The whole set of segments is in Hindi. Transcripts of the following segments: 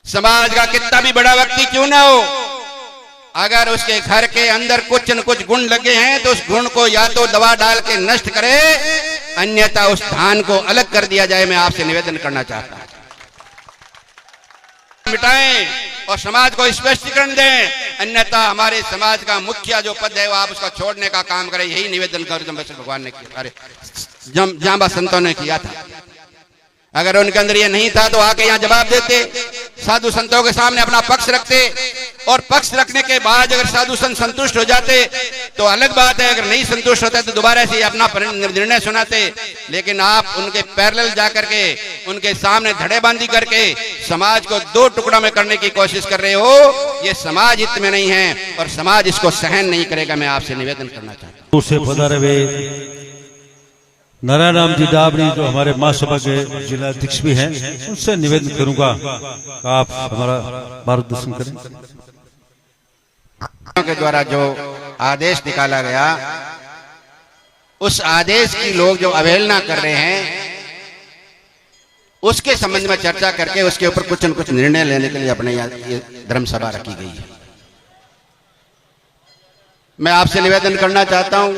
समाज का कितना भी बड़ा व्यक्ति क्यों ना हो, अगर उसके घर के अंदर कुछ न कुछ गुण लगे हैं तो उस गुण को या तो दवा डाल के नष्ट करे, अन्यथा उस धान को अलग कर दिया जाए। मैं आपसे निवेदन करना चाहता हूं, मिटाएं और समाज को स्पष्टीकरण दें, अन्यथा हमारे समाज का मुखिया जो पद है वो आप उसका छोड़ने का काम करें। यही निवेदन गुरुजम्बेश्वर भगवान ने किया, अरे जांबा संतों ने किया था। अगर उनके अंदर ये नहीं था तो आके यहाँ जवाब देते, साधु संतों के सामने अपना पक्ष रखते, और पक्ष रखने के बाद अगर साधु संत संतुष्ट हो जाते तो अलग बात है, अगर नहीं संतुष्ट होते तो दोबारा से अपना निर्णय सुनाते। लेकिन आप उनके पैरेलल जाकर के उनके सामने धड़ेबंदी करके समाज को दो टुकड़ों में करने की कोशिश कर रहे हो, ये समाज हित में नहीं है और समाज इसको सहन नहीं करेगा। मैं आपसे निवेदन करना चाहता हूँ। नारायण राम जी डाबरी जो हमारे महासभा के जिला अध्यक्ष भी हैं, उनसे निवेदन करूंगा आप हमारा मार्गदर्शन करें। के द्वारा जो आदेश निकाला गया, उस आदेश की लोग जो अवहेलना कर रहे हैं, उसके संबंध में चर्चा करके उसके ऊपर कुछ न कुछ निर्णय लेने के लिए अपने ये धर्म सभा रखी गई है। मैं आपसे निवेदन करना चाहता हूं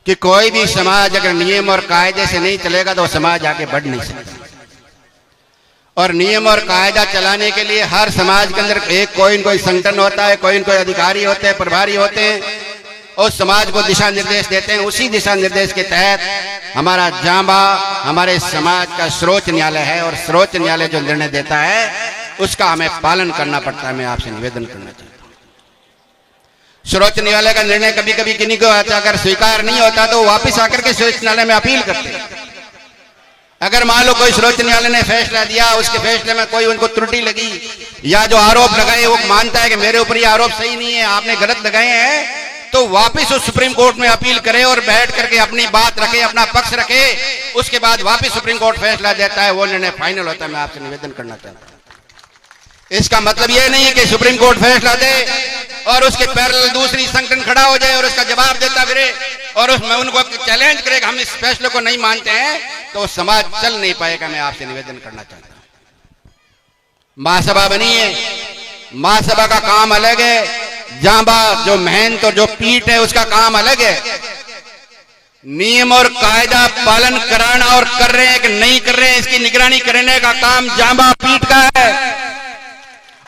कि कोई भी समाज अगर नियम और कायदे से नहीं चलेगा तो समाज आगे बढ़ नहीं सकता। और नियम और कायदा चलाने के लिए हर समाज के अंदर एक कोई न कोई संगठन होता है, कोई न कोई अधिकारी होते हैं, प्रभारी होते हैं, और समाज को दिशा निर्देश देते हैं। उसी दिशा निर्देश के तहत हमारा जांबा हमारे समाज का सर्वोच्च न्यायालय है, और सर्वोच्च न्यायालय जो निर्णय देता है उसका हमें पालन करना पड़ता है। मैं आपसे निवेदन करना चाहता हूँ, सर्वोच्च न्यायालय का निर्णय कभी कभी किन्हीं को अगर स्वीकार नहीं होता तो वापस आकर के सर्वोच्च न्यायालय में अपील करते हैं। अगर मान लो कोई सर्वोच्च न्यायालय ने फैसला दिया, उसके फैसले में कोई उनको त्रुटि लगी, या जो आरोप लगाए वो मानता है कि मेरे ऊपर ये आरोप सही नहीं है, आपने गलत लगाए हैं, तो वापस उस सुप्रीम कोर्ट में अपील करे और बैठ करके अपनी बात रखे, अपना पक्ष रखे। उसके बाद वापस सुप्रीम कोर्ट फैसला देता है, वो निर्णय फाइनल होता है। मैं आपसे निवेदन करना चाहता हूँ, इसका मतलब यह नहीं है कि सुप्रीम कोर्ट फैसला दे और उसके पैरेलल दूसरी संगठन खड़ा हो जाए और उसका जवाब देता फिरे और उसमें उनको चैलेंज करेगा हम इस फैसले को नहीं मानते हैं, तो समाज चल नहीं पाएगा। मैं आपसे निवेदन करना चाहता हूं, महासभा बनी है, महासभा का काम अलग है, जांबा जो महंत और जो पीठ है उसका काम अलग है। नियम और कायदा पालन कराना और कर रहे हैं कि नहीं कर रहे हैं, इसकी निगरानी करने का काम जांबा पीठ का है,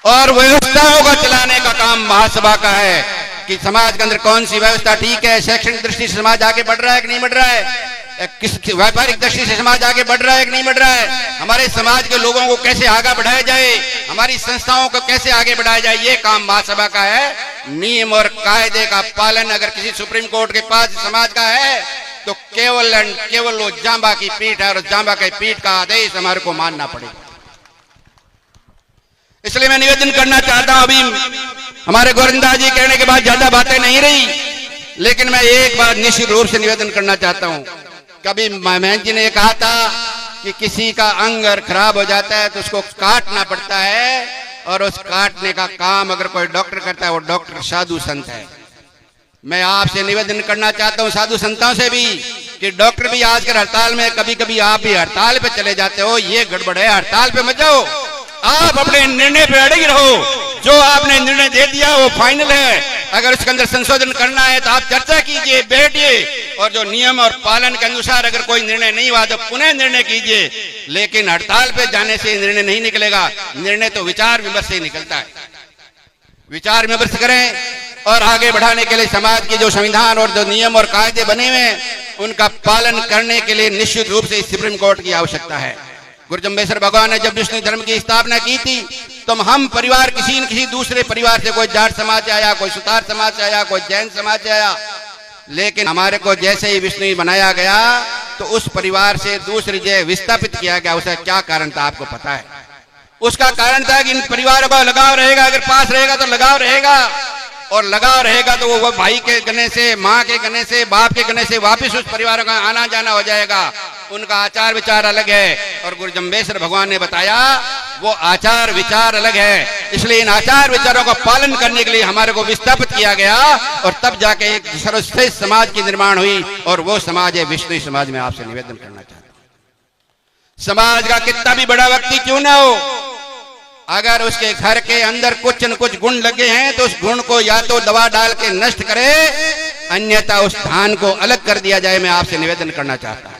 और व्यवस्थाओं को चलाने का काम महासभा का है कि समाज के अंदर कौन सी व्यवस्था ठीक है, शैक्षणिक दृष्टि से समाज आगे बढ़ रहा है कि नहीं बढ़ रहा है, किस व्यापारिक दृष्टि से समाज आगे बढ़ रहा है कि नहीं बढ़ रहा है, हमारे समाज के लोगों को कैसे आगे बढ़ाया जाए, हमारी संस्थाओं को कैसे आगे बढ़ाया जाए, ये काम महासभा का है। नियम और कायदे का पालन अगर किसी सुप्रीम कोर्ट के पास समाज का है तो केवल एंड केवल वो जांबा की पीठ है, और जांबा की पीठ का आदेश हमारे को मानना पड़ेगा। इसलिए मैं निवेदन करना चाहता हूं, अभी हमारे गोविंदा जी कहने के बाद ज्यादा बातें नहीं रही, लेकिन मैं एक बार निश्चित रूप से निवेदन करना चाहता हूं। कभी महंत जी ने कहा था कि किसी का अंग अगर खराब हो जाता है तो उसको काटना पड़ता है, और उस काटने का काम अगर कोई डॉक्टर करता है वो डॉक्टर साधु संत है। मैं आपसे निवेदन करना चाहता हूं साधु संतों से भी कि डॉक्टर भी आजकल हड़ताल में, कभी कभी आप भी हड़ताल पे चले जाते हो, ये गड़बड़ है, हड़ताल पे मत जाओ, आप अपने निर्णय पे अड़े रहो। जो आपने निर्णय दे दिया वो फाइनल है, अगर उसके अंदर संशोधन करना है तो आप चर्चा कीजिए, बैठिए, और जो नियम और पालन के अनुसार अगर कोई निर्णय नहीं हुआ तो पुनः निर्णय कीजिए। लेकिन हड़ताल पे जाने से निर्णय नहीं निकलेगा, निर्णय तो विचार विमर्श से निकलता है। विचार विमर्श करें और आगे बढ़ाने के लिए समाज के जो संविधान और जो नियम और कायदे बने हुए हैं उनका पालन करने के लिए निश्चित रूप से सुप्रीम कोर्ट की आवश्यकता है। गुरुजम्बेश्वर भगवान ने जब विष्णु धर्म की स्थापना की थी तो हम परिवार किसी न किसी दूसरे परिवार से, कोई जाट समाज से आया, कोई सुतार समाज से आया, कोई जैन समाज से आया, लेकिन हमारे को जैसे ही विष्णु बनाया गया तो उस परिवार से दूसरी जगह विस्थापित किया गया। उसका क्या कारण था आपको पता है? उसका कारण था कि इन परिवारों का लगाव रहेगा, अगर पास रहेगा तो लगाव रहेगा, और लगाव रहेगा तो वो भाई के गने से, माँ के गने से, बाप के गने से वापिस उस परिवारों का आना जाना हो जाएगा। उनका आचार विचार अलग है, और गुरुजम्बेश्वर भगवान ने बताया वो आचार विचार अलग है। इसलिए इन आचार विचारों का पालन करने के लिए हमारे को विस्थापित किया गया, और तब जाके एक सर्वश्रेष्ठ समाज की निर्माण हुई, और वो समाज है विष्णु समाज। में आपसे निवेदन करना चाहता हूं, समाज का कितना भी बड़ा व्यक्ति क्यों ना हो, अगर उसके घर के अंदर कुछ न कुछ गुण लगे हैं तो उस गुण को या तो दवा डाल के नष्ट करे, अन्यथा उस धान को अलग कर दिया जाए। मैं आपसे निवेदन करना चाहता हूं,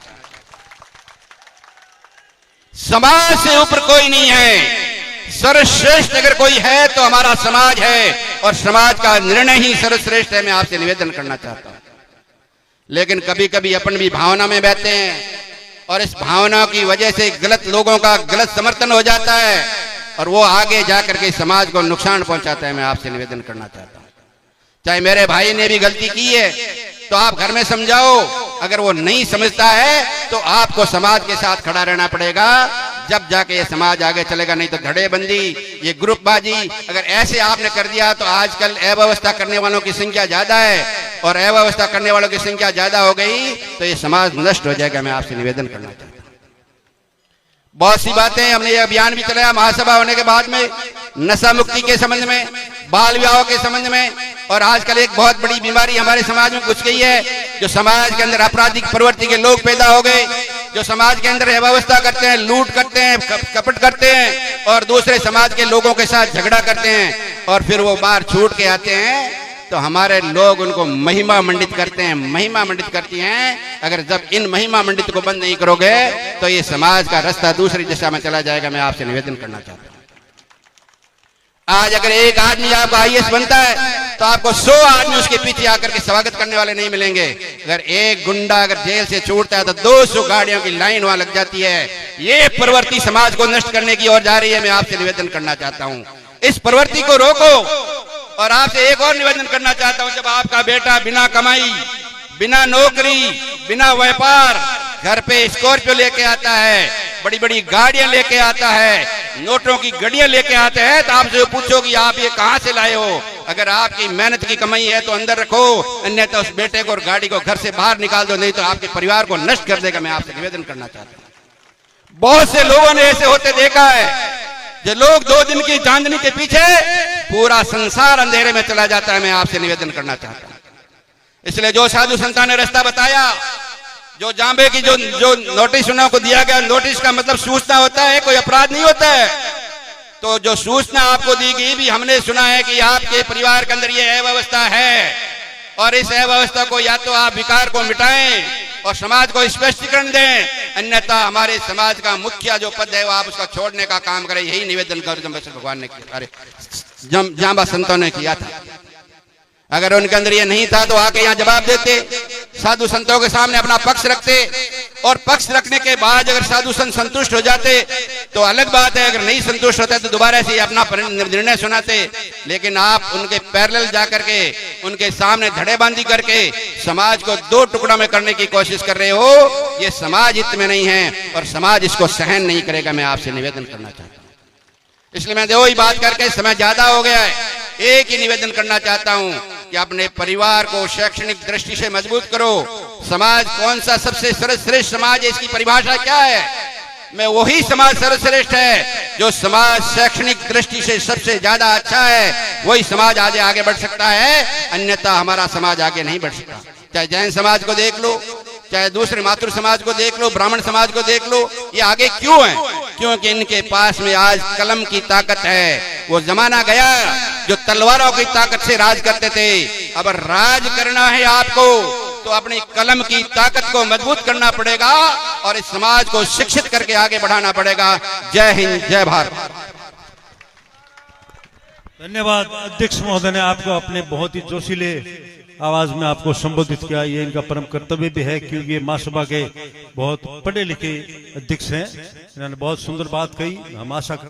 समाज से ऊपर कोई नहीं है। सर्वश्रेष्ठ अगर कोई है तो हमारा समाज है, और समाज का निर्णय ही सर्वश्रेष्ठ है। मैं आपसे निवेदन करना चाहता हूं। लेकिन कभी कभी अपन भी भावना में बहते हैं, और इस भावना की वजह से गलत लोगों का गलत समर्थन हो जाता है, और वो आगे जाकर के समाज को नुकसान पहुंचाता है। मैं आपसे निवेदन करना चाहता हूं, चाहे मेरे भाई ने भी गलती की है तो आप घर में समझाओ। अगर वो नहीं समझता है तो आपको समाज के साथ खड़ा रहना पड़ेगा, जब जाके ये समाज आगे चलेगा। नहीं तो धड़ेबंदी, ये ग्रुपबाजी अगर ऐसे आपने कर दिया तो आजकल अव्यवस्था करने वालों की संख्या ज्यादा है, और अव्यवस्था करने वालों की संख्या ज्यादा हो गई तो ये समाज नष्ट हो जाएगा। मैं आपसे निवेदन करना चाहता हूं। बहुत सी बातें हमने ये अभियान भी चलाया महासभा होने के बाद में, नशा मुक्ति के संबंध में, बाल विवाह के संबंध में, और आजकल एक बहुत बड़ी बीमारी हमारे समाज में घुस गई है, जो समाज के अंदर आपराधिक प्रवृत्ति के लोग पैदा हो गए, जो समाज के अंदर अव्यवस्था करते हैं, लूट करते हैं, कपट करते हैं, और दूसरे समाज के लोगों के साथ झगड़ा करते हैं, और फिर वो बाहर छूट के आते हैं तो हमारे लोग उनको महिमा मंडित करते हैं, महिमा मंडित करती हैं। अगर जब इन महिमा मंडित को बंद नहीं करोगे तो ये समाज का रास्ता दूसरी दिशा में चला जाएगा। मैं आपसे निवेदन करना चाहता हूं, आज अगर एक आदमी आपका IAS बनता है तो आपको 100 आदमी उसके पीछे आकर के स्वागत करने वाले नहीं मिलेंगे। अगर एक गुंडा अगर जेल से छूटता है तो 200 गाड़ियों की लाइन वहां लग जाती है। ये प्रवृत्ति समाज को नष्ट करने की ओर जा रही है। मैं आपसे निवेदन करना चाहता हूं, इस प्रवृत्ति को रोको। और आपसे एक और निवेदन करना चाहता हूं, जब आपका बेटा बिना कमाई, बिना नौकरी, बिना व्यापार घर पे स्कॉर्पियो लेके आता है, बड़ी बड़ी गाड़ियां लेके आता है, नोटों की गड्डियां लेके आते हैं, तो आपसे पूछो कि आप ये कहां से लाए हो। अगर आपकी मेहनत की कमाई है तो अंदर रखो, अन्यथा उस बेटे को और गाड़ी को घर से बाहर निकाल दो, नहीं तो आपके परिवार को नष्ट कर देगा। मैं आपसे निवेदन करना चाहता हूं। बहुत से लोगों ने ऐसे होते देखा है, जो लोग 2 दिन की चांदनी के पीछे पूरा संसार अंधेरे में चला जाता है। मैं आपसे निवेदन करना चाहता हूं, इसलिए जो साधु संतों ने रास्ता बताया, जो जांबे की जो नोटिस उन्होंने को दिया गया, नोटिस का मतलब सूचना होता है, कोई अपराध नहीं होता है। तो जो सूचना आपको दी गई भी हमने सुना है कि आपके परिवार के अंदर ये अव्यवस्था है, और इस अव्यवस्था को या तो आप विकार को मिटाएं और समाज को स्पष्टीकरण दें, अन्यथा हमारे समाज का मुखिया जो पद है वो आप उसका छोड़ने का काम करें। यही निवेदन गौतम भगवान ने किया, अरे जांबा संतों ने किया था। अगर उनके अंदर ये नहीं था तो आके यहाँ जवाब देते, साधु संतों के सामने अपना पक्ष रखते, और पक्ष रखने के बाद अगर साधु संत संतुष्ट हो जाते तो अलग बात है, अगर नहीं संतुष्ट होता तो दोबारा से अपना निर्णय सुनाते। लेकिन आप उनके पैरेलल जाकर के उनके सामने धड़ेबंदी करके समाज को 2 टुकड़ा में करने की कोशिश कर रहे हो। ये समाज हित में नहीं है और समाज इसको सहन नहीं करेगा। मैं आपसे निवेदन करना चाहता हूँ, इसलिए मैं 2 ही बात करके, समय ज्यादा हो गया है, एक ही निवेदन करना चाहता हूं कि अपने परिवार को शैक्षणिक दृष्टि से मजबूत करो। समाज कौन सा सबसे सर्वश्रेष्ठ समाज है, इसकी परिभाषा क्या है? मैं वही समाज सर्वश्रेष्ठ है जो समाज शैक्षणिक दृष्टि से सबसे ज्यादा अच्छा है, वही समाज आगे बढ़ सकता है, अन्यथा हमारा समाज आगे नहीं बढ़ सकता। चाहे जैन समाज को देख लो, चाहे दूसरे मातृ समाज को देख लो, ब्राह्मण समाज को देख लो, ये आगे क्यों है? क्योंकि इनके पास में आज कलम की ताकत है। वो जमाना गया जो तलवारों की ताकत से राज करते थे। अब राज करना है आपको तो अपनी कलम की ताकत को मजबूत करना पड़ेगा और इस समाज को शिक्षित करके आगे बढ़ाना पड़ेगा। जय हिंद, जय भारत। धन्यवाद। अध्यक्ष महोदय ने आपको अपने बहुत ही जोशीले आवाज में आपको संबोधित किया। ये इनका परम कर्तव्य भी है, क्योंकि ये महासभा के बहुत पढ़े लिखे अध्यक्ष हैं। इन्होंने बहुत सुंदर बात कही। हम आशा